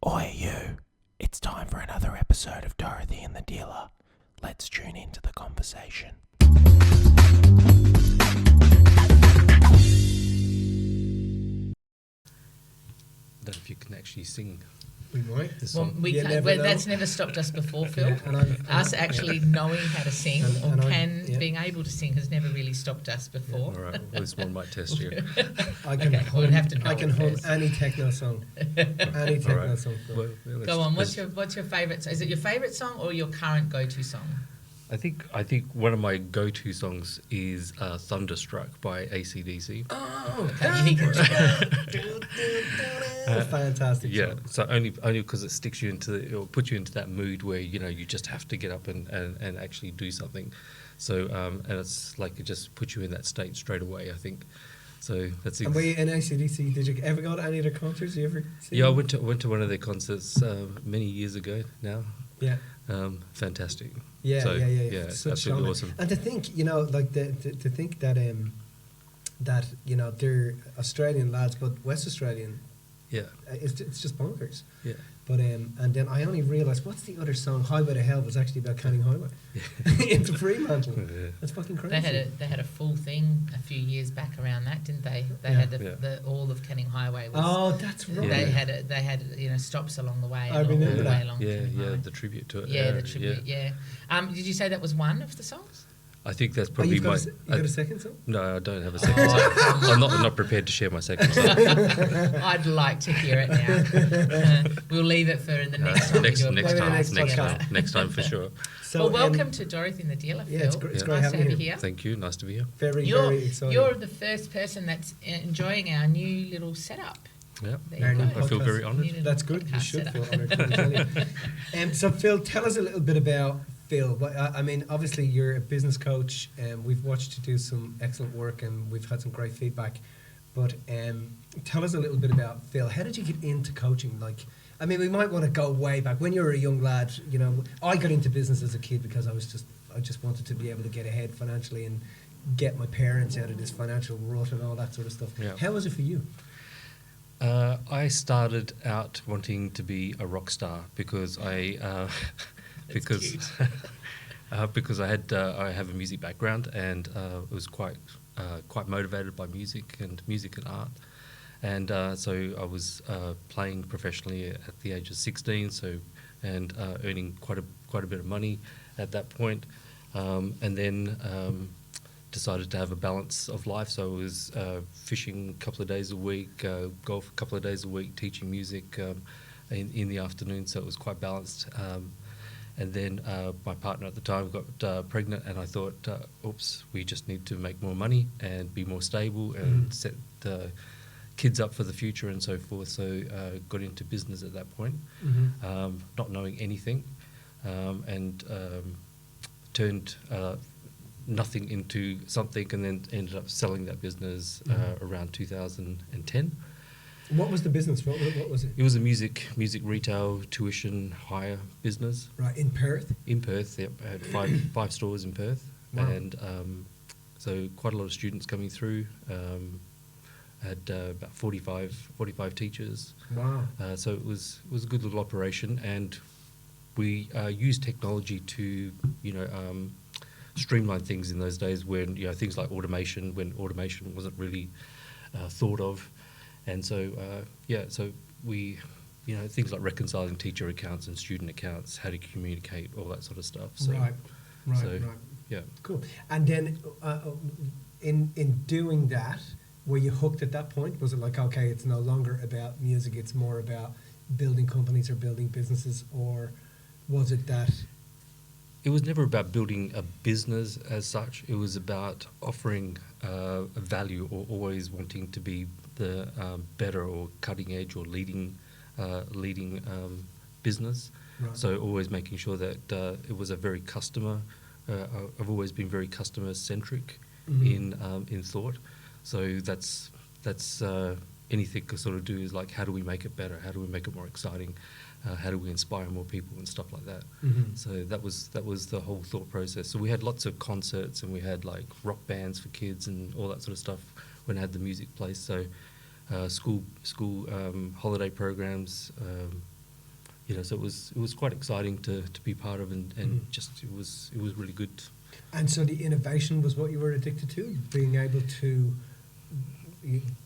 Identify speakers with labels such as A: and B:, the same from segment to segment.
A: Oi, you. It's time for another episode of Dorothy and the Dealer. Let's tune into the conversation.
B: I don't know if you can actually sing
C: We might.
B: this
D: Well,
B: song.
D: we
C: You
D: can't,
C: never
D: well,
C: know.
D: that's never stopped us before, Phil. Us actually
C: yeah.
D: knowing how to sing
C: And
D: being able to sing has never really stopped us before.
B: All right, well, this one might test you.
C: I can
D: Okay,
C: hum,
D: we'll have to know
C: I can
D: it
C: hum
D: first.
C: any techno song. Any techno
B: right.
C: song. Phil.
B: Well,
D: Go on.
B: let's-
D: What's your favourite? Is it your favourite song or your current go-to song?
B: I think one of my go-to songs is "Thunderstruck" by AC/DC.
C: Oh,
D: Okay, he can
C: fantastic
B: Yeah,
C: song.
B: so only because it sticks you into or puts you into that mood where you just have to get up and actually do something. So and it's like it just puts you in that state straight away. I think. So that's
C: And were you in AC/DC? Did you ever go to any of their concerts? You ever see
B: yeah. I
C: them?
B: went to one of their concerts many years ago now.
C: Yeah.
B: Fantastic.
C: Yeah,
B: So,
C: yeah.
B: it's
C: Such
B: absolutely
C: genre.
B: awesome.
C: And to think, like to think that they're Australian lads, but West Australian,
B: Yeah,
C: it's just bonkers.
B: yeah.
C: But and then I only realised what's the other song? Highway to Hell was actually about Canning Highway into Fremantle.
B: Yeah.
C: That's fucking crazy.
D: They had a full thing a few years back around that, didn't they? They
C: Yeah.
D: had
B: Yeah.
D: the all of Canning Highway. Was,
C: Oh, that's right.
D: They
B: Yeah.
D: had stops along the way.
C: I
D: and all
C: remember
D: the
C: that.
D: way along
B: Yeah,
D: Canning Highway.
B: the tribute to it.
D: Yeah, the tribute. Yeah. Did you say that was one of the songs?
B: I think that's
C: Oh,
B: probably
C: you've
B: my.
C: got, you got a second song?
B: No, I don't have a second song. I'm not prepared to share my second song.
D: I'd like to hear it now. We'll leave it for the next time.
B: next
D: we do a
B: next
C: Maybe the
B: time,
C: next
B: next
C: podcast.
B: time, next time for sure.
C: So,
D: Well, welcome to Dorothy and the Dealer, Phil.
C: yeah, it's great
D: nice to
C: having
D: have
C: you
D: you here.
B: Thank you. Nice to be here.
C: Very,
D: You're,
C: very exciting.
D: you're the first person that's enjoying our new little setup.
B: Yeah,
D: There you go.
B: I feel very
C: Podcast.
B: honoured.
D: New little
C: That's good. You
D: podcast
C: should
D: setup.
C: feel honoured. let me tell you. So, Phil, tell us a little bit about Phil. I mean, obviously, you're a business coach, and we've watched you do some excellent work, and we've had some great feedback. But tell us a little bit about Phil. How did you get into coaching? Like, I mean, we might want to go way back when you were a young lad. I got into business as a kid because I just wanted to be able to get ahead financially and get my parents out of this financial rut and all that sort of stuff.
B: Yeah.
C: How was it for you?
B: I started out wanting to be a rock star because because because I have a music background and was quite motivated by music and art, and so I was playing professionally at the age of 16, and earning quite a bit of money at that point, and then decided to have a balance of life. So I was fishing a couple of days a week, golf a couple of days a week, teaching music in the afternoon. So it was quite balanced. And then my partner at the time got pregnant, and I thought, oops, we just need to make more money and be more stable and set kids up for the future and so forth. So got into business at that point, not knowing anything, and turned nothing into something, and then ended up selling that business around 2010.
C: What was the business? What was it?
B: It was a music retail tuition hire business
C: Right, in Perth?
B: in Perth. Yep, I had five stores in Perth,
C: Wow.
B: and so quite a lot of students coming through. Had about 45 teachers.
C: Wow.
B: So it was a good little operation, and we used technology to streamline things in those days when things like automation, when automation wasn't really thought of, and so so we things like reconciling teacher accounts and student accounts, how to communicate, all that sort of stuff. So,
C: Right.
B: so, yeah.
C: Cool. And then in doing that, were you hooked at that point? Was it like, okay, it's no longer about music, it's more about building companies or building businesses, or was it that?
B: It was never about building a business as such. It was about offering a value, or always wanting to be the better or cutting edge or leading business.
C: Right.
B: So always making sure that it was a very customer. I've always been very customer centric in thought. So that's anything I sort of do is like, how do we make it better? How do we make it more exciting? How do we inspire more people and stuff like that? So that was the whole thought process. So we had lots of concerts, and we had like rock bands for kids and all that sort of stuff when I had the music place. So school holiday programs, so it was quite exciting to be part of, and just it was really good.
C: And so the innovation was what you were addicted to, being able to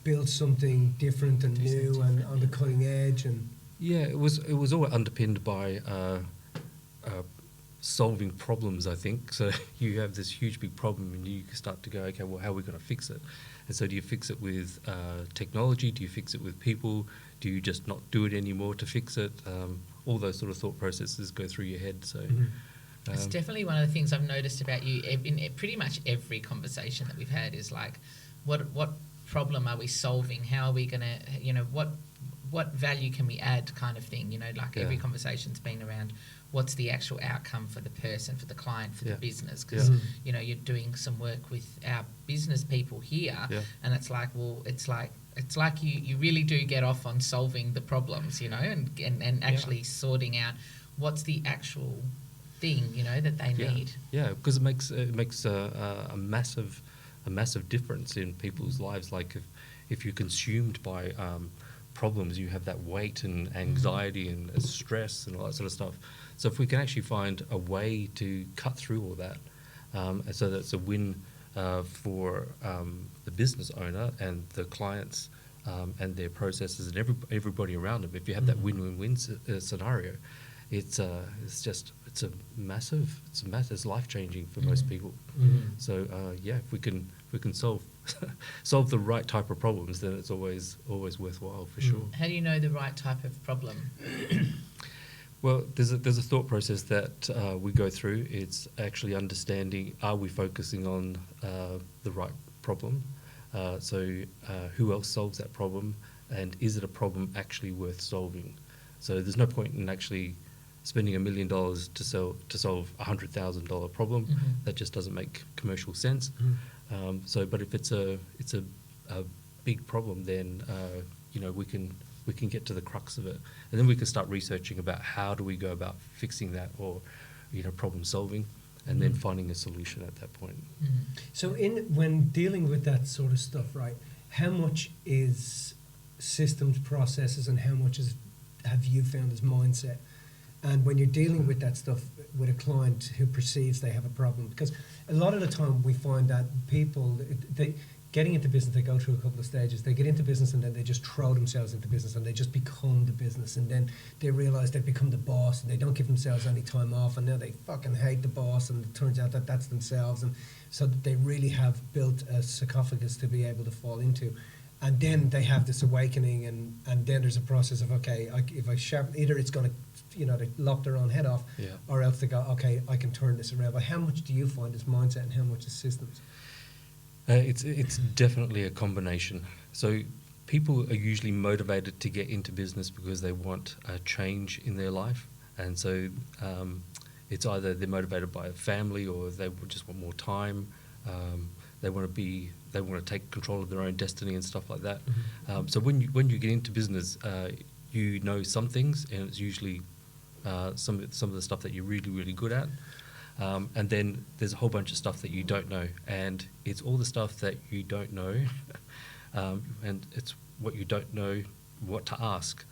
C: build something different and new and on the cutting edge. And
B: Yeah, it was all underpinned by solving problems, I think. So you have this huge big problem, and you start to go, okay, well, how are we going to fix it? And so do you fix it with technology? Do you fix it with people? Do you just not do it anymore to fix it? All those sort of thought processes go through your head. So
D: It's definitely one of the things I've noticed about you in pretty much every conversation that we've had is like, what problem are we solving? How are we going to, what value can we add, kind of thing? Every conversation's been around what's the actual outcome for the person, for the client, for the business. Because you're doing some work with our business people here, and it's like, well, it's like you really do get off on solving the problems, and actually sorting out what's the actual thing, that they need.
B: Yeah, because it makes a massive difference in people's lives. Like if you're consumed by problems, you have that weight and anxiety and stress and all that sort of stuff. So if we can actually find a way to cut through all that, so that it's a win for the business owner and the clients and their processes and everybody around them. If you have that win-win-win scenario, it's massive. It's life-changing for most people. So if we can solve the right type of problems, then it's always worthwhile for sure.
D: How do you know the right type of problem?
B: Well, there's a thought process that we go through. It's actually understanding, are we focusing on the right problem? So who else solves that problem, and is it a problem actually worth solving? So there's no point in actually spending $1 million to solve a $100,000 problem. That just doesn't make commercial sense. But if it's a big problem, then we can get to the crux of it, and then we can start researching about how do we go about fixing that, or problem solving, and then finding a solution at that point.
C: so when dealing with that sort of stuff, right, how much is systems, processes, and how much have you found as mindset? And when you're dealing with that stuff with a client who perceives they have a problem, because a lot of the time we find that people, getting into business, they go through a couple of stages. They get into business and then they just throw themselves into business and they just become the business. And then they realise they've become the boss and they don't give themselves any time off. And now they fucking hate the boss, and it turns out that that's themselves. And so they really have built a sarcophagus to be able to fall into. And then they have this awakening, and then there's a process of, okay, if I sharpen, either it's going to, they lop their own head off, or else they go, okay, I can turn this around. But how much do you find is mindset and how much is systems?
B: It's definitely a combination. So people are usually motivated to get into business because they want a change in their life, and so it's either they're motivated by a family, or they just want more time. They want to take control of their own destiny and stuff like that. So when you get into business, you know some things, and it's usually some of the stuff that you're really, really good at. And then there's a whole bunch of stuff that you don't know, and it's all the stuff that you don't know, and it's what you don't know what to ask,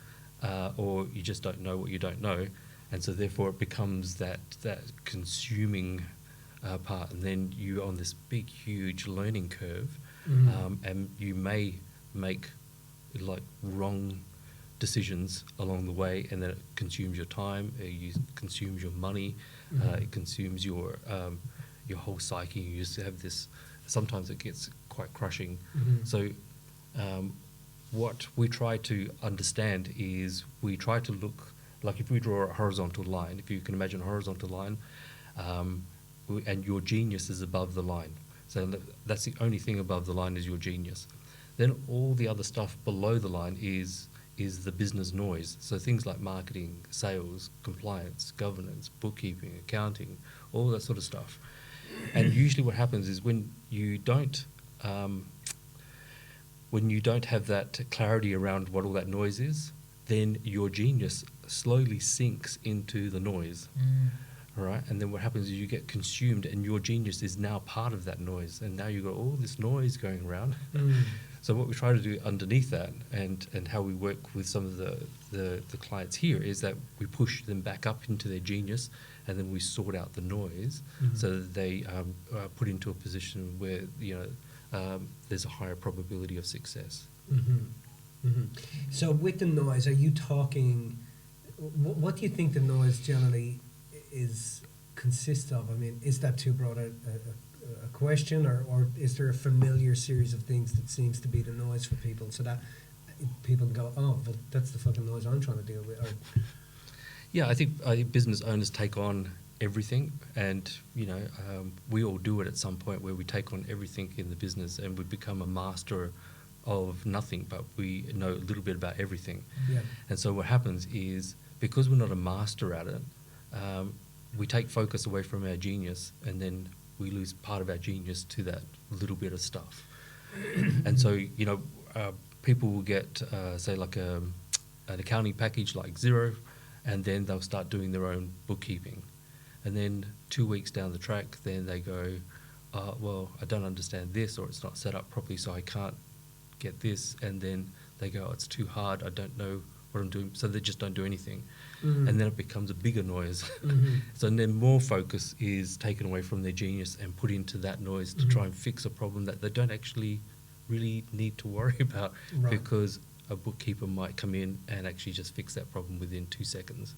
B: or you just don't know what you don't know, and so therefore it becomes that consuming part, and then you're on this big, huge learning curve, and you may make wrong decisions along the way, and then it consumes your time, it consumes your money, it consumes your whole psyche. You just have this. Sometimes it gets quite crushing. So what we try to understand is we try to look like, if we draw a horizontal line, if you can imagine a horizontal line, and your genius is above the line. So that's the only thing above the line is your genius. Then all the other stuff below the line is the business noise. So things like marketing, sales, compliance, governance, bookkeeping, accounting, all that sort of stuff. And usually what happens is when you don't have that clarity around what all that noise is, then your genius slowly sinks into the noise. All right, and then what happens is you get consumed, and your genius is now part of that noise, and now you've got all this noise going around. So what we try to do underneath that, and how we work with some of the the clients here is that we push them back up into their genius, and then we sort out the noise so that they are put into a position where there's a higher probability of success.
C: So with the noise, are you talking? What do you think the noise generally consists of? I mean, is that too broad a question, or is there a familiar series of things that seems to be the noise for people, so that people can go, oh, well, that's the fucking noise I'm trying to deal with?
B: Yeah, I think business owners take on everything, and we all do it at some point where we take on everything in the business and we become a master of nothing, but we know a little bit about everything.
C: Yeah.
B: And so what happens is, because we're not a master at it, we take focus away from our genius, and then we lose part of our genius to that little bit of stuff. And so people will get say like an accounting package like Xero, and then they'll start doing their own bookkeeping, and then 2 weeks down the track, then they go, well, I don't understand this, or it's not set up properly, so I can't get this. And then they go, it's too hard, I don't know what I'm doing, so they just don't do anything. And then it becomes a bigger noise. So then more focus is taken away from their genius and put into that noise to try and fix a problem that they don't actually really need to worry about, because a bookkeeper might come in and actually just fix that problem within 2 seconds.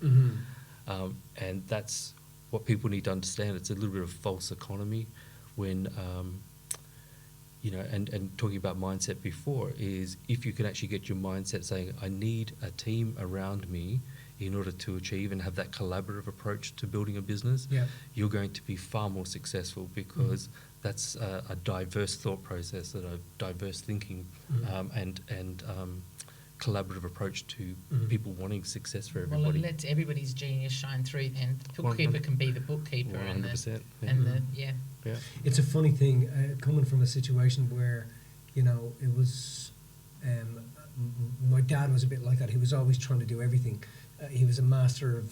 B: And that's what people need to understand. It's a little bit of false economy when and talking about mindset before, is if you can actually get your mindset saying, I need a team around me in order to achieve and have that collaborative approach to building a business, you're going to be far more successful, because that's a diverse thought process, a diverse thinking, and collaborative approach to people wanting success for everybody.
D: Well, it lets everybody's genius shine through, and the bookkeeper can be the bookkeeper,
B: 100%,
D: yeah.
C: It's a funny thing coming from a situation where, it was. My dad was a bit like that. He was always trying to do everything. He was a master of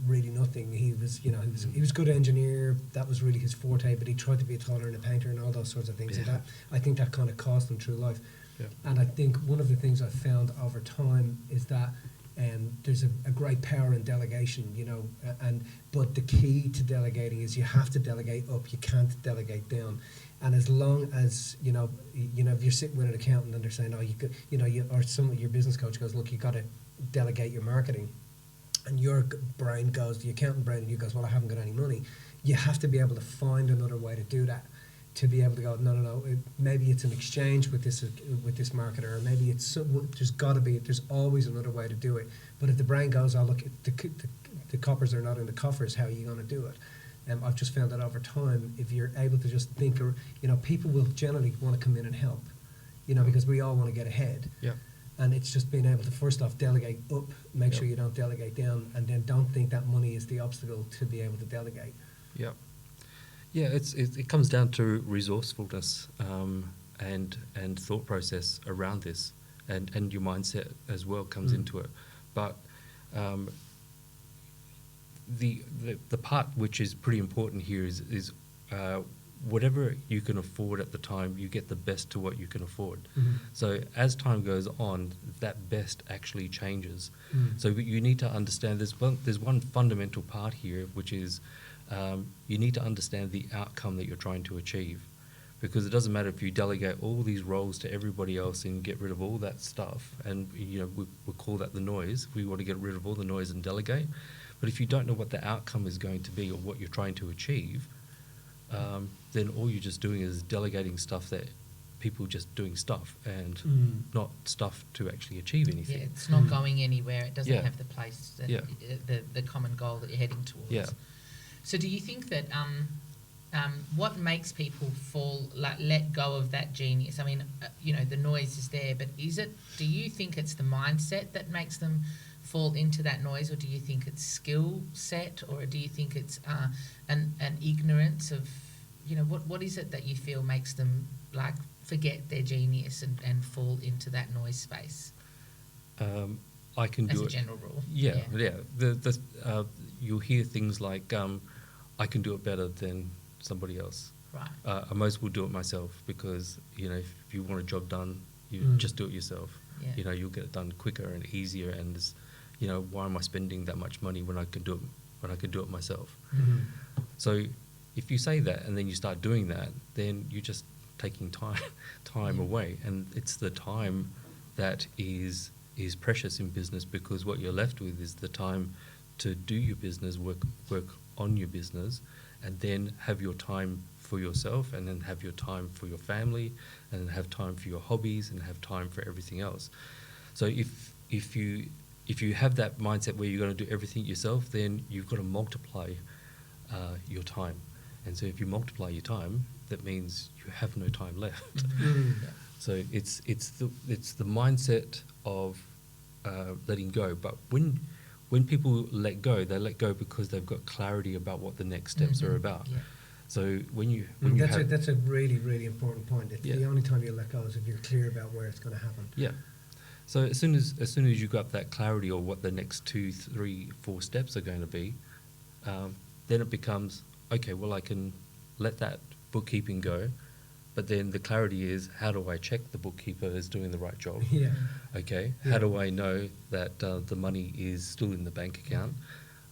C: really nothing. He was a good engineer. That was really his forte. But he tried to be a taller and a painter and all those sorts of things. And that, I think, that kind of cost him through life.
B: Yeah.
C: And I think one of the things I've found over time is that there's a great power in delegation, but the key to delegating is you have to delegate up. You can't delegate down. And as long as if you're sitting with an accountant and they're saying, or your business coach goes, look, you got to delegate your marketing, and your brain goes, the accountant brain, and you goes, well, I haven't got any money. You have to be able to find another way to do that, to be able to go, no, maybe it's an exchange with this marketer, or maybe it's there's always another way to do it. But if the brain goes, oh, look, the coppers are not in the coffers, how are you going to do it? I've just found that over time, if you're able to just think, people will generally want to come in and help, because we all want to get ahead.
B: Yeah.
C: And it's just being able to, first off, delegate up, make sure you don't delegate down, and then don't think that money is the obstacle to be able to delegate.
B: Yeah. Yeah, it comes down to resourcefulness and thought process around this, and your mindset as well comes into it. But the part which is pretty important here is whatever you can afford at the time, you get the best to what you can afford. So as time goes on, that best actually changes. So you need to understand there's one fundamental part here, which is you need to understand the outcome that you're trying to achieve, because it doesn't matter if you delegate all these roles to everybody else and get rid of all that stuff, and we call that the noise. We want to get rid of all the noise and delegate. But if you don't know what the outcome is going to be or what you're trying to achieve, then all you're just doing is delegating stuff that people just doing stuff and not stuff to actually achieve anything.
D: Yeah, it's not going anywhere. It doesn't
B: Yeah.
D: have the place,
B: Yeah.
D: the common goal that you're heading towards.
B: Yeah.
D: So do you think that what makes people let go of that genius? I mean, the noise is there, but do you think it's the mindset that makes them fall into that noise, or do you think it's skill set, or do you think it's an ignorance of, what is it that you feel makes them forget their genius and fall into that noise space?
B: I can do
D: as
B: it.
D: a general rule.
B: Yeah. You'll hear things like, I can do it better than somebody else.
D: Right.
B: I might as well do it myself, because if you want a job done, you just do it yourself.
D: Yeah.
B: You'll get it done quicker and easier, and you know, why am I spending that much money when I could do it myself?
C: Mm-hmm.
B: So if you say that and then you start doing that, then you're just taking time away, and it's the time that is precious in business, because what you're left with is the time to do your business, work on your business, and then have your time for yourself, and then have your time for your family, and then have time for your hobbies, and have time for everything else. So if you have that mindset where you're going to do everything yourself, then you've got to multiply your time. And so if you multiply your time, that means you have no time left.
C: Mm.
B: So it's the mindset of letting go. But when people let go, they let go because they've got clarity about what the next steps are about.
D: Yeah.
B: So when you
C: That's a really, really important point. It's
B: Yeah.
C: the only time you let go is if you're clear about where it's going to happen.
B: Yeah. So as soon as you got that clarity or what the next 2, 3, 4 steps are going to be, then it becomes, okay, well, I can let that bookkeeping go, but then the clarity is, how do I check the bookkeeper is doing the right job?
C: Yeah.
B: Okay.
C: Yeah.
B: How do I know that the money is still in the bank account?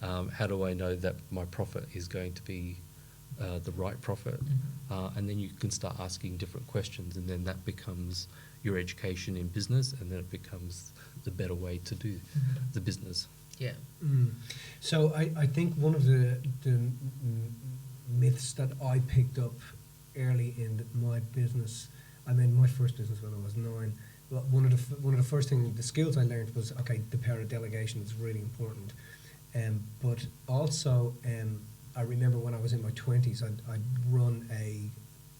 B: How do I know that my profit is going to be the right profit? And then you can start asking different questions, and then that becomes your education in business, and then it becomes the better way to do the business.
D: Yeah.
C: Mm. So I think one of the myths that I picked up early in my business, I mean my first business when I was 9, well, one of the first things, the skills I learned was, okay, the power of delegation is really important. But also, I remember when I was in my 20s, I'd run a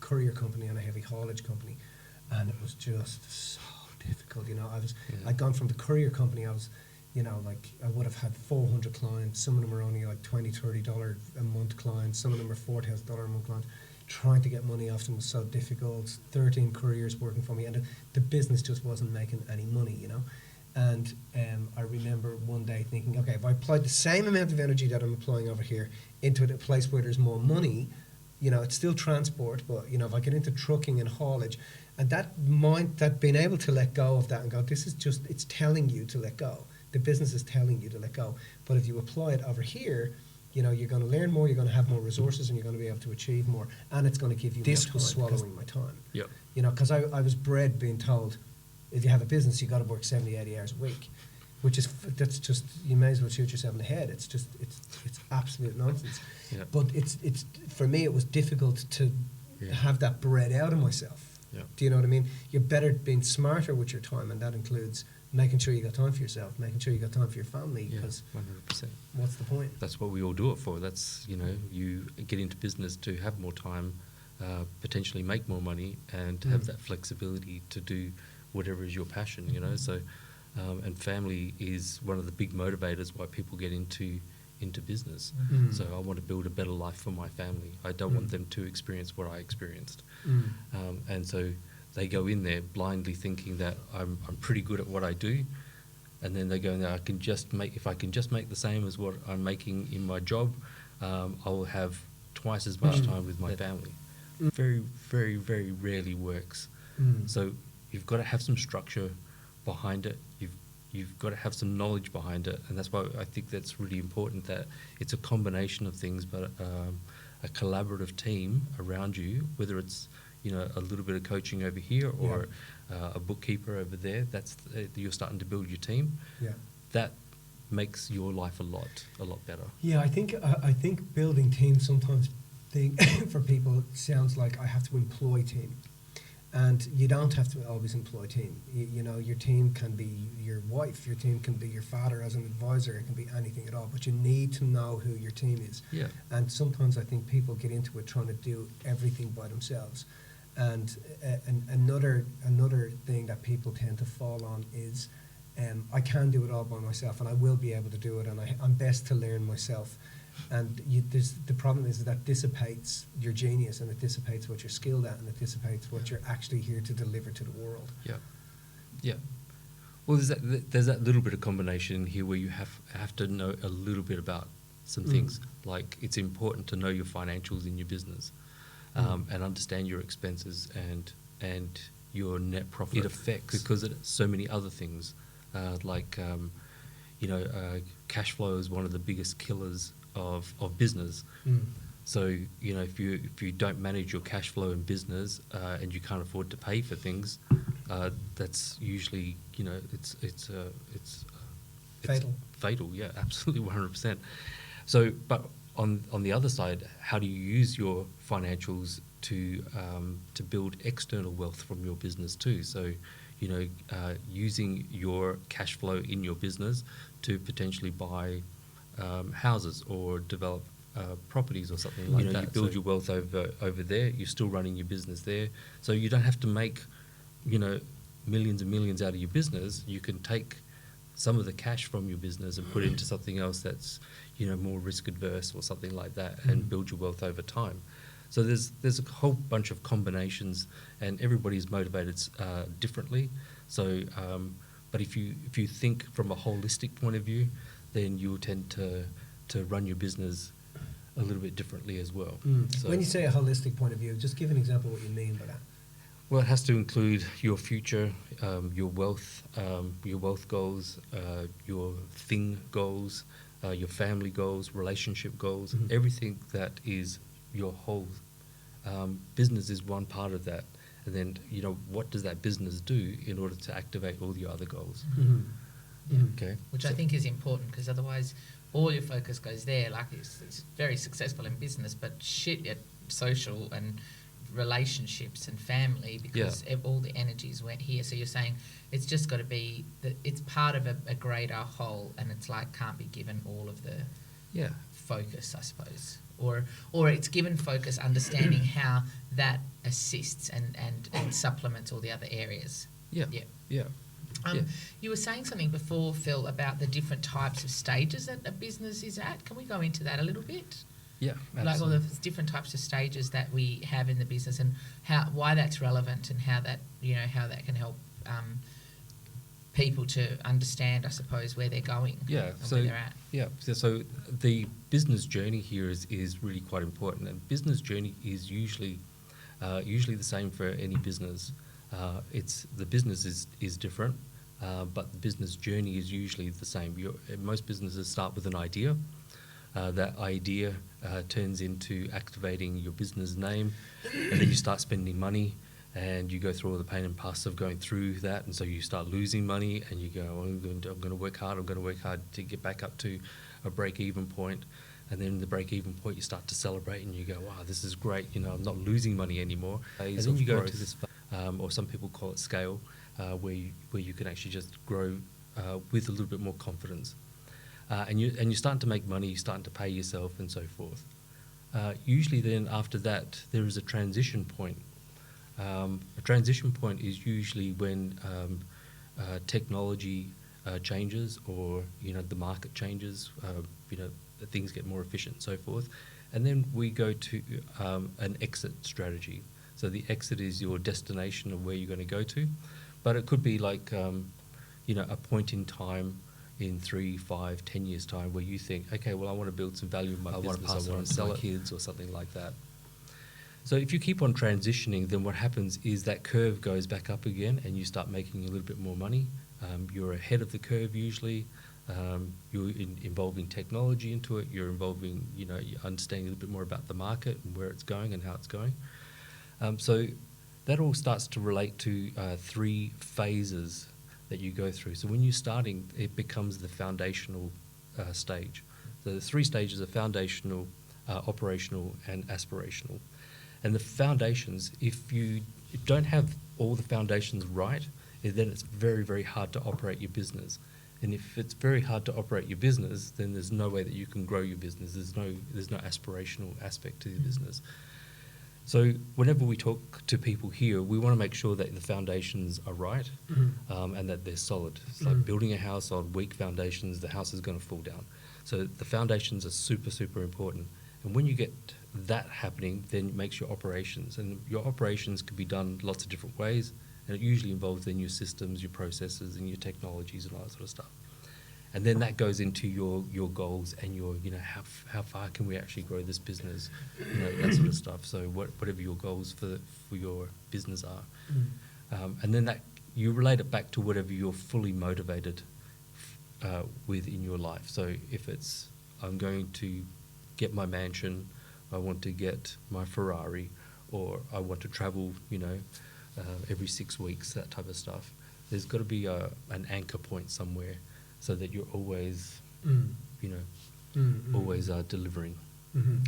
C: courier company and a heavy haulage company, and it was just so difficult. You know, I'd gone from the courier company, I was, you know, like I would have had 400 clients. Some of them are only like $20, $30 a month clients. Some of them are $4,000 a month clients. Trying to get money off them was so difficult. 13 couriers working for me, and the business just wasn't making any money, you know. And I remember one day thinking, okay, if I applied the same amount of energy that I'm applying over here into a place where there's more money, you know, it's still transport, but, you know, if I get into trucking and haulage, and that being able to let go of that and go, this is just, it's telling you to let go. The business is telling you to let go. But if you apply it over here, you know, you're going to learn more, you're going to have more resources, and you're going to be able to achieve more, and it's going to give you more time. This was swallowing my time.
B: Yep.
C: You know, because I was bred being told, if you have a business, you got to work 70, 80 hours a week, that's just, you may as well shoot yourself in the head. It's just, it's absolute nonsense.
B: Yeah.
C: But it's for me, it was difficult to have that bred out of myself.
B: Yeah.
C: Do you know what I mean? You're better being smarter with your time, and that includes making sure you got time for yourself, making sure you got time for your family, because
B: 100%.
C: what's the point?
B: That's what we all do it for. That's, you know, you get into business to have more time, potentially make more money, and have that flexibility to do whatever is your passion, you know. So, and family is one of the big motivators why people get into business. So I want to build a better life for my family. I don't want them to experience what I experienced. And so they go in there blindly thinking that I'm pretty good at what I do, and then they go in there, if I can just make the same as what I'm making in my job, I will have twice as much time with my family. Very, very, very rarely works. So you've got to have some structure behind it. You've got to have some knowledge behind it, and that's why I think that's really important, that it's a combination of things, but a collaborative team around you, whether it's, you know, a little bit of coaching over here or a bookkeeper over there. That's you're starting to build your team.
C: Yeah.
B: That makes your life a lot better.
C: Yeah, I think building teams sometimes for people sounds like I have to employ team. And you don't have to always employ team. You know, your team can be your wife, your team can be your father as an advisor, it can be anything at all, but you need to know who your team is.
B: Yeah.
C: And sometimes I think people get into it trying to do everything by themselves. And another thing that people tend to fall on is, I can do it all by myself, and I will be able to do it, and I'm best to learn myself. And the problem is that dissipates your genius, and it dissipates what you're skilled at, and it dissipates what you're actually here to deliver to the world.
B: Yeah, yeah. Well, there's that little bit of combination here where you have to know a little bit about some things. Like, it's important to know your financials in your business, and understand your expenses and your net profit. It affects, because it so many other things, cash flow is one of the biggest killers of business. So, if you don't manage your cash flow in business and you can't afford to pay for things, that's usually, it's
C: Fatal.
B: fatal. Yeah, absolutely, 100%. So, but on the other side, how do you use your financials to build external wealth from your business too? So, using your cash flow in your business to potentially buy houses or develop properties or something like that. You build your wealth over there. You're still running your business there, so you don't have to make millions and millions out of your business. You can take some of the cash from your business and put it into something else that's more risk adverse or something like that, and build your wealth over time. So there's a whole bunch of combinations, and everybody's motivated differently. So, but if you think from a holistic point of view, then you'll tend to run your business a little bit differently as well. So,
C: when you say a holistic point of view, just give an example of what you mean by that.
B: well, it has to include your future, your wealth goals, your thing goals, your family goals, relationship goals, everything that is your whole business is one part of that. And then, what does that business do in order to activate all your other goals? Okay.
D: Which I think is important, because otherwise all your focus goes there. Like it's very successful in business, but shit at social and relationships and family, because all the energies went here. So you're saying it's just got to be that it's part of a greater whole, and it's like can't be given all of the focus, I suppose, or it's given focus, understanding how that assists and supplements all the other areas. You were saying something before, Phil, about the different types of stages that a business is at. Can we go into that a little bit?
B: Yeah, absolutely.
D: Like all the different types of stages that we have in the business, and why that's relevant, and how that can help people to understand, I suppose, where they're going.
B: Yeah,
D: where they're at.
B: Yeah, so the business journey here is really quite important, and business journey is usually the same for any business. It's the business is different, but the business journey is usually the same. Most businesses start with an idea. That idea turns into activating your business name, and then you start spending money, and you go through all the pain and pus of going through that, and so you start losing money, and you go, I'm going to work hard to get back up to a break-even point. And then the break-even point, you start to celebrate, and you go, wow, this is great, I'm not losing money anymore. And then you go to this, or some people call it scale, where you can actually just grow with a little bit more confidence. And you're starting to make money, you're starting to pay yourself, and so forth. Usually then after that, there is a transition point. A transition point is usually when technology changes, or the market changes, that things get more efficient and so forth. And then we go to an exit strategy. So the exit is your destination of where you're going to go to, but it could be like a point in time in 3, 5, 10 years time where you think, okay, well, I want to build some value in my business, I want to sell it to kids or something like that. So if you keep on transitioning, then what happens is that curve goes back up again, and you start making a little bit more money. You're ahead of the curve usually. You're involving technology into it. You're involving, you're understanding a little bit more about the market and where it's going and how it's going. So that all starts to relate to 3 phases that you go through. So when you're starting, it becomes the foundational stage. So the 3 stages are foundational, operational, and aspirational. And the foundations, if you don't have all the foundations right, then it's very, very hard to operate your business. And if it's very hard to operate your business, then there's no way that you can grow your business. There's no aspirational aspect to your business. So whenever we talk to people here, we want to make sure that the foundations are right, and that they're solid. It's like building a house on weak foundations, the house is going to fall down. So the foundations are super, super important. And when you get that happening, then it makes your operations. And your operations can be done lots of different ways, and it usually involves then your systems, your processes, and your technologies and all that sort of stuff. And then that goes into your goals and your, how far can we actually grow this business, that sort of stuff. So whatever your goals for your business are. And then that you relate it back to whatever you're fully motivated within your life. So if it's, I'm going to get my mansion, I want to get my Ferrari, or I want to travel, every 6 weeks, that type of stuff. There's got to be an anchor point somewhere, so that you're always, always delivering.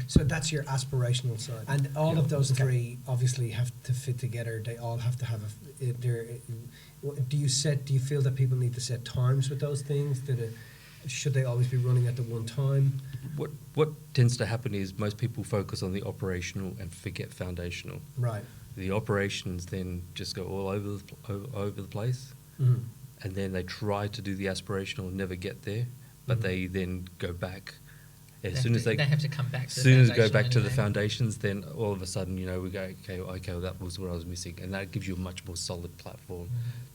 C: So that's your aspirational side, and all of those three obviously have to fit together. They all have to have do you feel that people need to set times with those things? Should they always be running at the one time?
B: What tends to happen is most people focus on the operational and forget foundational.
C: Right.
B: The operations then just go all over the place, and then they try to do the aspirational and never get there, but they then go back. As soon as they
D: have to come back.
B: As soon as go back to the foundations, then all of a sudden, we go, okay, well, that was what I was missing, and that gives you a much more solid platform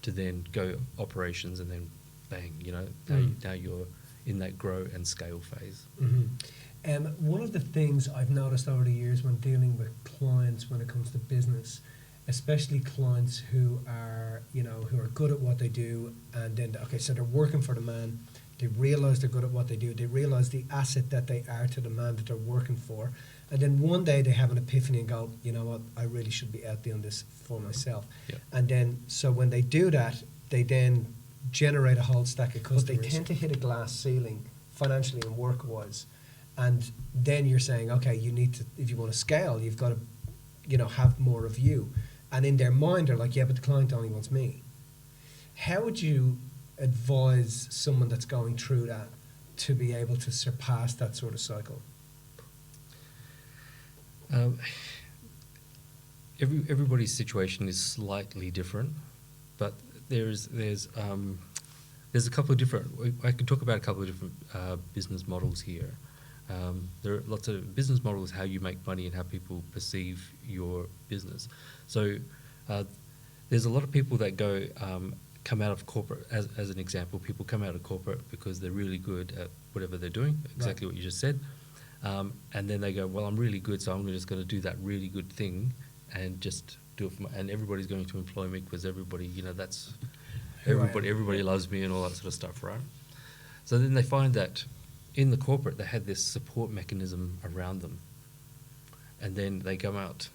B: to then go operations, and then bang, now you're in that grow and scale phase.
C: One of the things I've noticed over the years when dealing with clients when it comes to business, especially clients who are good at what they do, and then so they're working for the man. They realise they're good at what they do. They realise the asset that they are to the man that they're working for. And then one day they have an epiphany and go, you know what, I really should be out doing this for myself.
B: Yeah.
C: And then, so when they do that, they then generate a whole stack of customers. They tend to hit a glass ceiling financially and work-wise. And then you're saying, okay, you need to, if you want to scale, you've got to, have more of you. And in their mind, they're like, yeah, but the client only wants me. How would you advise someone that's going through that to be able to surpass that sort of cycle?
B: Everybody's situation is slightly different, but there's a couple of different. I could talk about a couple of different business models here. There are lots of business models, how you make money and how people perceive your business. So there's a lot of people that go. Come out of corporate, as an example, people come out of corporate because they're really good at whatever they're doing, exactly what you just said. And then they go, well, I'm really good, so I'm just going to do that really good thing and just do it and everybody's going to employ me because everybody, that's, everybody loves me and all that sort of stuff, right? So then they find that in the corporate, they had this support mechanism around them. And then they come out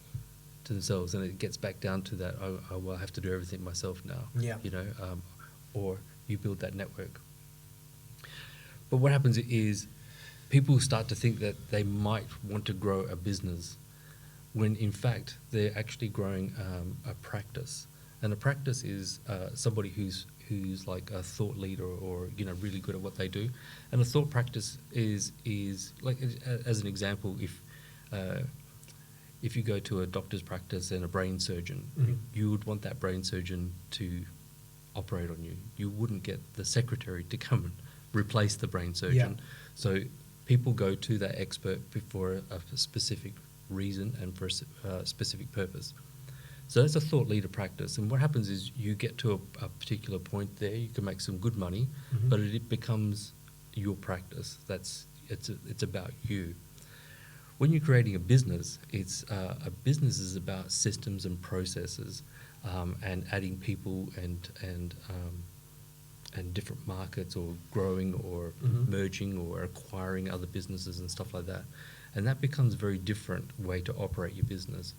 B: to themselves, and it gets back down to that. I have to do everything myself now.
C: Yeah.
B: Or you build that network. But what happens is, people start to think that they might want to grow a business, when in fact they're actually growing a practice. And a practice is somebody who's like a thought leader or really good at what they do. And a thought practice is like, as an example, if you go to a doctor's practice and a brain surgeon, you would want that brain surgeon to operate on you. You wouldn't get the secretary to come and replace the brain surgeon.
C: Yeah.
B: So people go to that expert for a specific reason and for a specific purpose. So that's a thought leader practice. And what happens is you get to a particular point there, you can make some good money, but it becomes your practice. It's about you. When you're creating a business, a business is about systems and processes, and adding people and different markets, or growing or merging or acquiring other businesses and stuff like that. And that becomes a very different way to operate your business.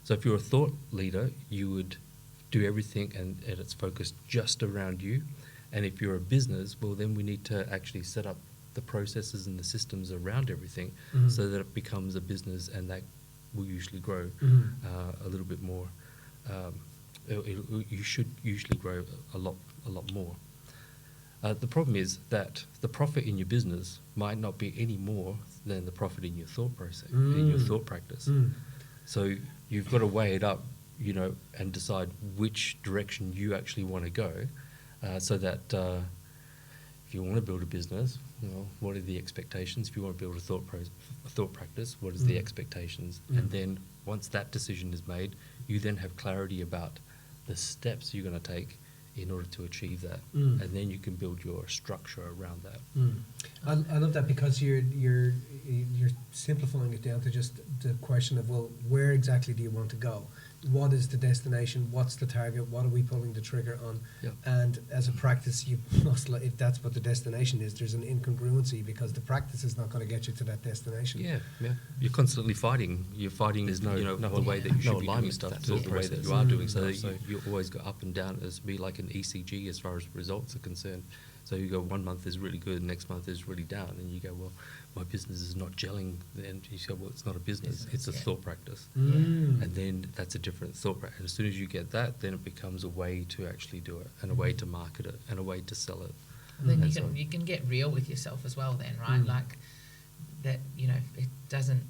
B: So if you're a thought leader, you would do everything and it's focused just around you. And if you're a business, well, then we need to actually set up the processes and the systems around everything so that it becomes a business, and that will usually grow a little bit more. You should usually grow a lot more. The problem is that the profit in your business might not be any more than the profit in your thought process, in your thought practice. So you've got to weigh it up, and decide which direction you actually want to go, so that if you want to build a business, what are the expectations? If you want to build a thought practice, what is the expectations? And then once that decision is made, you then have clarity about the steps you're going to take in order to achieve that, and then you can build your structure around that.
C: I love that, because you're you're simplifying it down to just the question of, well, where exactly do you want to go? What is the destination? What's the target? What are we pulling the trigger on?
B: Yep.
C: And as a practice, you must, if that's what the destination is, there's an incongruency because the practice is not going to get you to that destination.
B: Yeah, yeah. You're constantly fighting. You're fighting. There's no the way that you should be doing stuff to the way that you are doing. So you always go up and down. It's be like an ECG as far as results are concerned. So you go 1 month is really good, next month is really down, and you go, well, my business is not gelling. Then you say, well, it's not a business, it's a thought practice. And then that's a different thought practice. And as soon as you get that, then it becomes a way to actually do it, and a way to market it, and a way to sell it.
D: Then
B: And
D: you can get real with yourself as well then, right? Like that, it doesn't,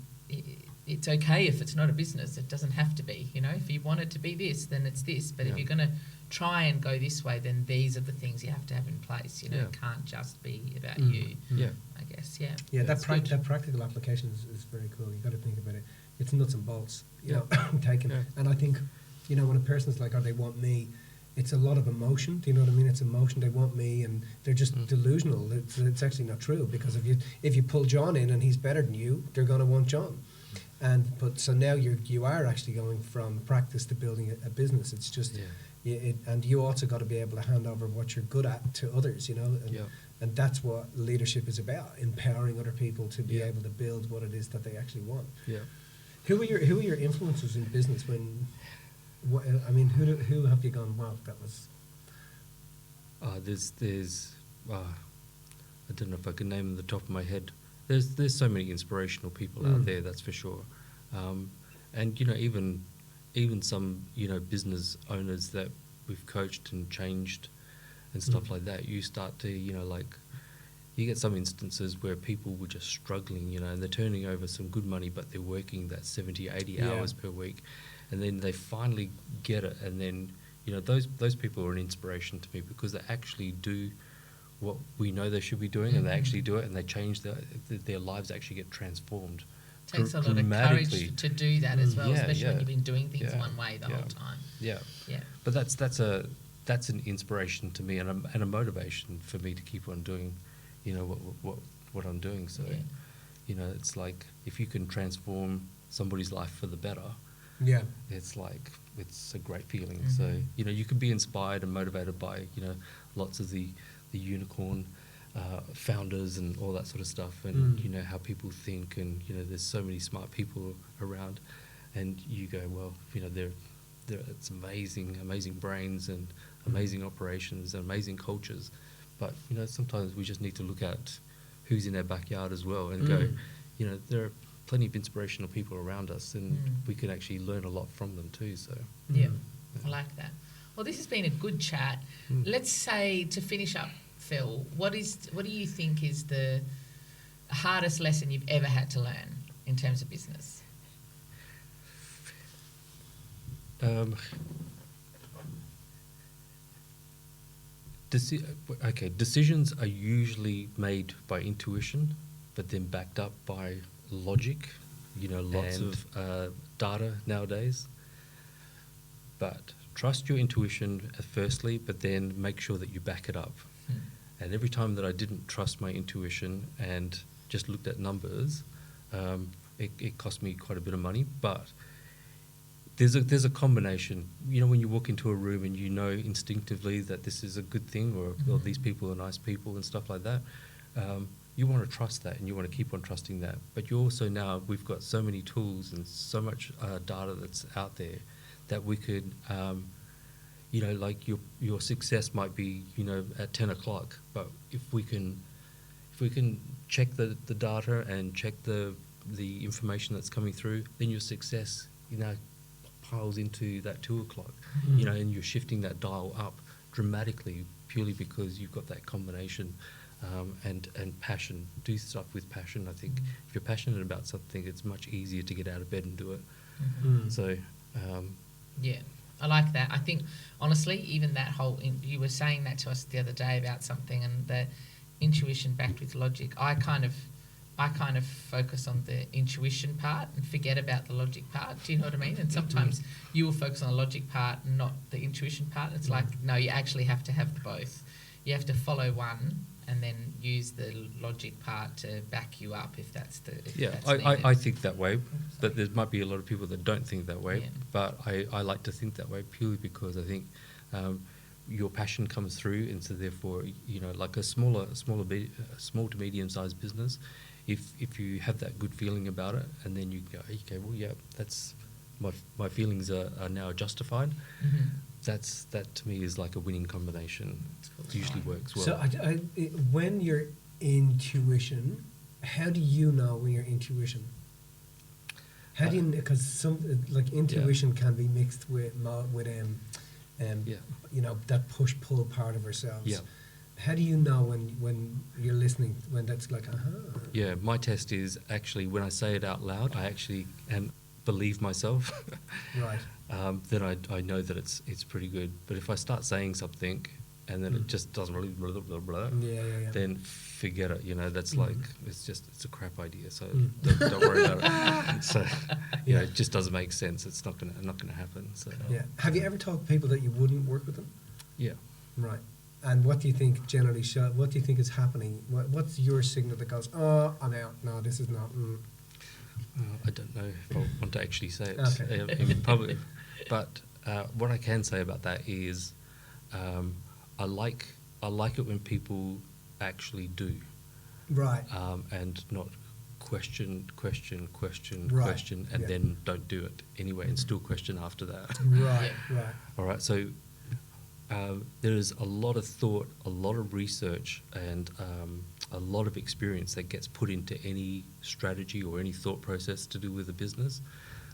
D: it's okay if it's not a business. It doesn't have to be, if you want it to be this, then it's this. But if you're going to try and go this way, then these are the things you have to have in place. It can't just be about you.
B: Yeah.
D: I guess, yeah.
C: Yeah, that
D: That's
C: practical application is very cool. You've got to think about it. It's nuts and bolts,
B: Yeah.
C: taken.
B: Yeah.
C: And I think, when a person's like, oh, they want me, it's a lot of emotion. Do you know what I mean? It's emotion. They want me, and they're just delusional. It's actually not true, because if you pull John in and he's better than you, they're going to want John. But so now you are actually going from practice to building a business. It's just.
B: Yeah.
C: And you also got to be able to hand over what you're good at to others, and that's what leadership is about: empowering other people to be able to build what it is that they actually want.
B: Yeah.
C: Who are your influences in business? Who have you gone? Wow, that was.
B: There's I don't know if I can name them the top of my head. There's so many inspirational people out there, that's for sure. And even some business owners that we've coached and changed and stuff like that, you start to you get some instances where people were just struggling, and they're turning over some good money, but they're working that 70, 80 hours per week, and then they finally get it, and then those people are an inspiration to me, because they actually do what we know they should be doing, and they actually do it, and they change their lives actually get transformed.
D: takes a lot of courage to do that as well, especially when you've been doing things one way the whole time.
B: Yeah.
D: Yeah.
B: But that's an inspiration to me, and a motivation for me to keep on doing, what I'm doing. So, it's like if you can transform somebody's life for the better, it's a great feeling. So you can be inspired and motivated by lots of the unicorn founders and all that sort of stuff, and how people think, and there's so many smart people around, and you go, well, it's amazing brains and amazing operations and amazing cultures, but sometimes we just need to look at who's in our backyard as well, and go, there are plenty of inspirational people around us, and we can actually learn a lot from them too. So
D: I like that. Well, this has been a good chat. Let's say, to finish up, Phil, what do you think is the hardest lesson you've ever had to learn in terms of business?
B: Decisions are usually made by intuition, but then backed up by logic. Lots of data nowadays. But trust your intuition firstly, but then make sure that you back it up. And every time that I didn't trust my intuition and just looked at numbers, it cost me quite a bit of money. But there's a combination. When you walk into a room and instinctively that this is a good thing, or these people are nice people and stuff like that, you want to trust that, and you want to keep on trusting that. But you also, now we've got so many tools and so much data that's out there that we could, like your success might be, at 10 o'clock, but if we can check the data and check the information that's coming through, then your success, piles into that 2 o'clock, and you're shifting that dial up dramatically, purely because you've got that combination, and passion. Do stuff with passion. I think if you're passionate about something, it's much easier to get out of bed and do it. So,
D: yeah, I like that. I think, honestly, even that whole, you were saying that to us the other day about something, and the intuition backed with logic. I kind of focus on the intuition part and forget about the logic part. Do you know what I mean? And sometimes you will focus on the logic part and not the intuition part. It's like, no, you actually have to have both. You have to follow one and then use the logic part to back you up if that's the
B: Yeah,
D: that's
B: I
D: needed.
B: think that way, but there might be a lot of people that don't think that way.
D: Yeah.
B: But I like to think that way purely because I think your passion comes through, and so therefore, you know, like a small to medium sized business, if you have that good feeling about it, and then you go, okay, well, yeah, that's my feelings are now justified.
D: Mhm.
B: That to me is like a winning combination.
D: Cool.
B: It usually works well.
C: So when your intuition, how do you know when your intuition? How do you, because some like intuition can be mixed with
B: Yeah.
C: you know, that push pull part of ourselves.
B: Yeah.
C: How do you know when you're listening, when that's like
B: Yeah, my test is actually when I say it out loud, I actually believe myself.
C: right.
B: Then I know that it's pretty good. But if I start saying something and then it just doesn't really blah, blah, blah,
C: Yeah.
B: then forget it. You know, that's like it's a crap idea. So
C: Mm.
B: don't worry about it. So you know,
C: Yeah.
B: it just doesn't make sense. It's not gonna happen. So
C: Yeah. Have you ever told people that you wouldn't work with them?
B: yeah.
C: Right. And what do you think generally what do you think is happening? What's your signal that goes, oh, I'm out. No, this is not.
B: I don't know if I want to actually say it
C: Okay.
B: in public, but what I can say about that is I like it when people actually do,
C: Right.
B: and not question,
C: Right.
B: and
C: Yeah.
B: then don't do it anyway, and still question after that.
C: Right. Right.
B: All right, so there is a lot of thought, a lot of research, and a lot of experience that gets put into any strategy or any thought process to do with a business.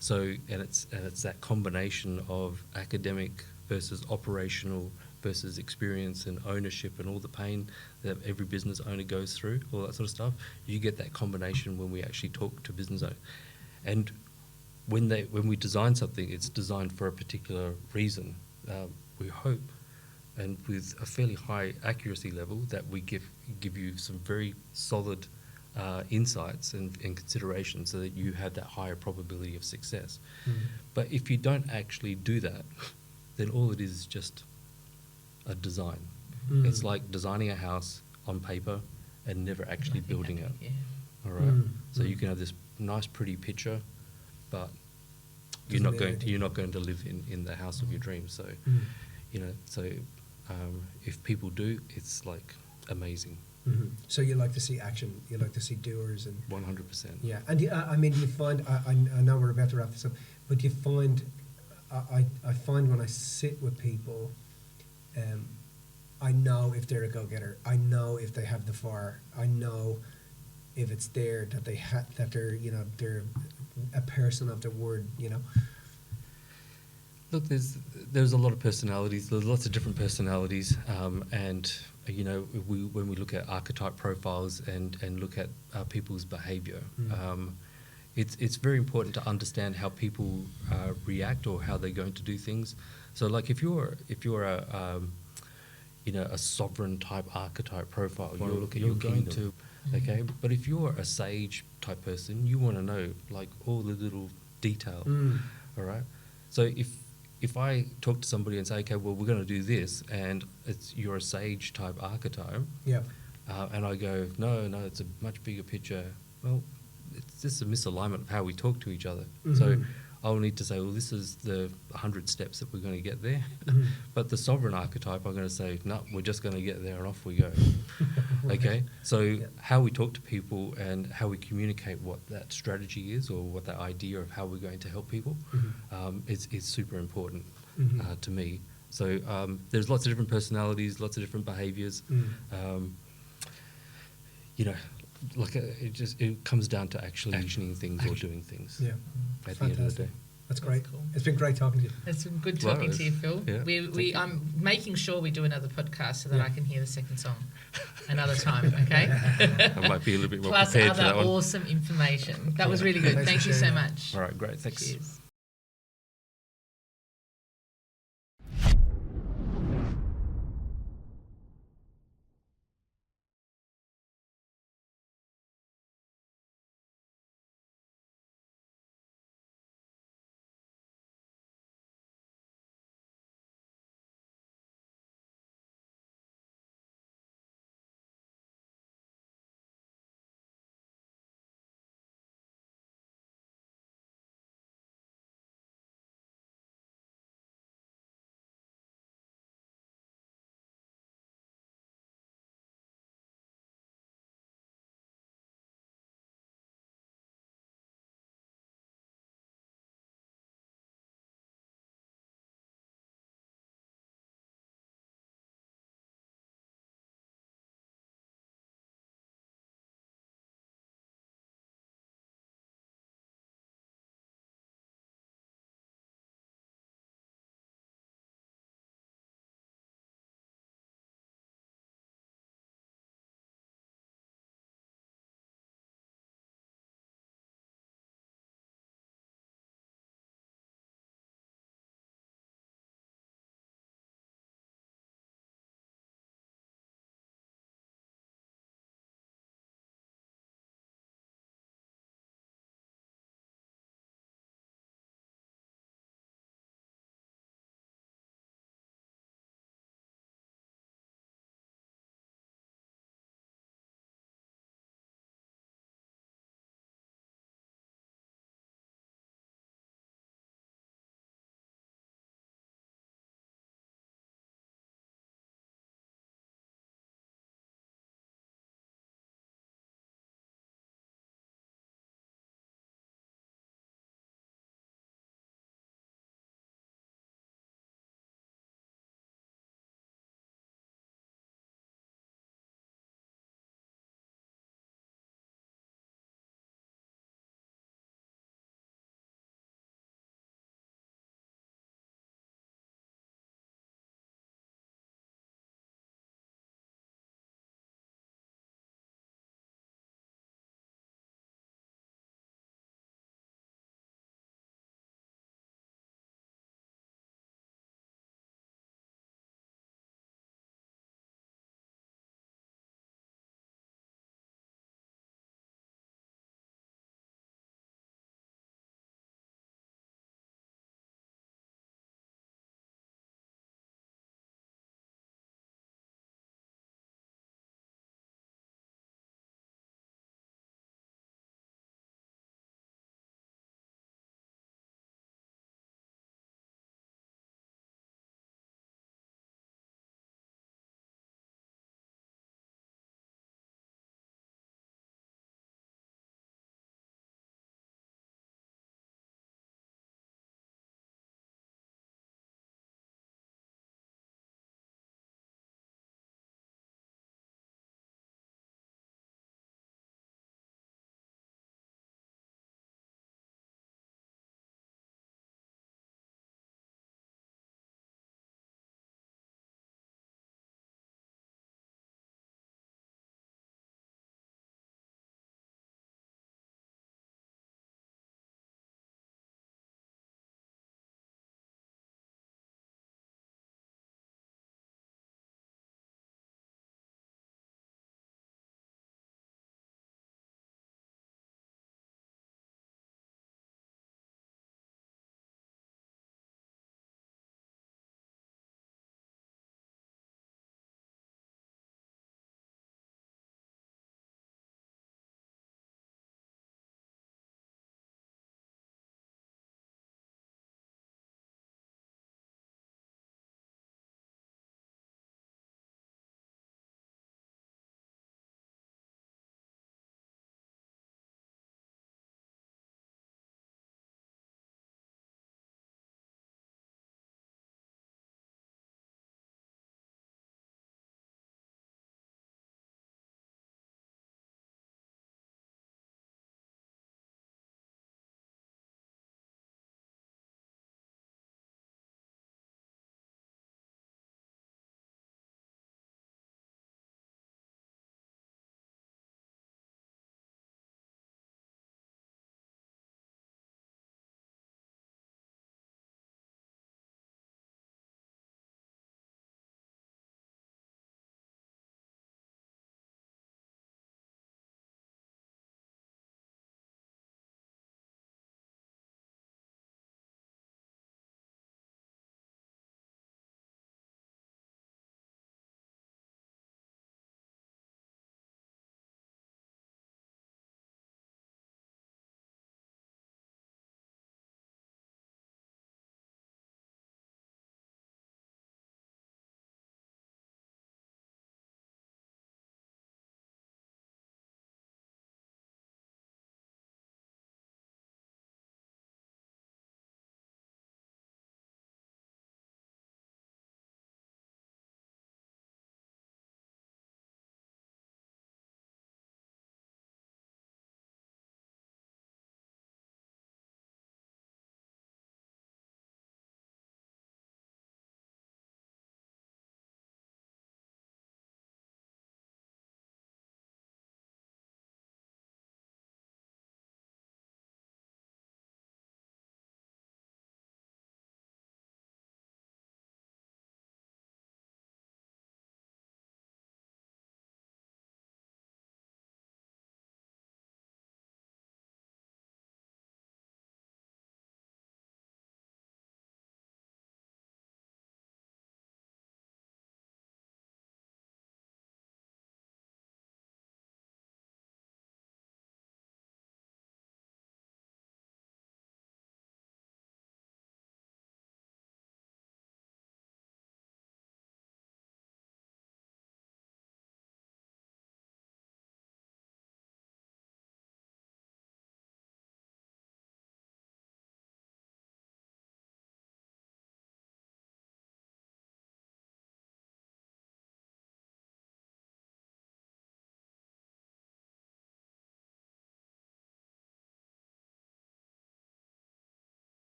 B: So, and it's that combination of academic versus operational versus experience and ownership and all the pain that every business owner goes through, all that sort of stuff. You get that combination when we actually talk to business owners, and when we design something, it's designed for a particular reason. We hope, and with a fairly high accuracy level, that we give you some very solid insights and considerations so that you have that higher probability of success. But if you don't actually do that, then all it is just a design.
C: Mm.
B: It's like designing a house on paper and never actually
D: Nothing
B: building it.
D: happening, yeah.
B: All right.
C: Mm.
B: So
C: Mm.
B: you can have this nice, pretty picture, but
C: Doesn't mean anything.
B: you're not going to live in the house of your dreams. So,
C: Mm.
B: you know, so if people do, it's like amazing.
C: Mhm. So you like to see action. You like to see doers and
B: 100%.
C: yeah. And I mean, do you find I know we're about to wrap this up, but do you find I find when I sit with people, I know if they're a go-getter. I know if they have the fire. I know if it's there that that they're they're a person of their word.
B: Look, there's a lot of personalities. There's lots of different personalities, and you know, when we look at archetype profiles and look at people's behaviour, it's very important to understand how people react or how they're going to do things. So, like if you're a a sovereign type archetype profile, you're going to okay. But if you're a sage type person, you want to know like all the little detail. All right. So if I talk to somebody and say, okay, well, we're going to do this, and you're a sage type archetype,
C: Yeah.
B: and I go, no, it's a much bigger picture. Well, it's just a misalignment of how we talk to each other. So I'll need to say, well, this is the 100 steps that we're going to get there. But the sovereign archetype, I'm going to say, no, we're just going to get there and off we go. Okay? So how we talk to people and how we communicate what that strategy is or what that idea of how we're going to help people is super important to me. So there's lots of different personalities, lots of different behaviours. You know, like it comes down to actually actioning things or doing things.
C: Yeah.
B: At the end of the
C: Fantastic.
B: day.
C: That's great.
D: That's cool.
C: It's been great talking to you.
D: It's been good talking to you, Phil.
B: Yeah,
D: I'm making sure we do another podcast so that I can hear the second song another time, okay?
B: I might be a little bit more
D: Plus
B: prepared for that
D: other
B: one.
D: awesome information. That was really good.
C: Thanks
D: Thank
C: for
D: you so
C: sharing that.
D: much.
B: All right, great. Thanks.
D: Cheers.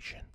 A: conversation.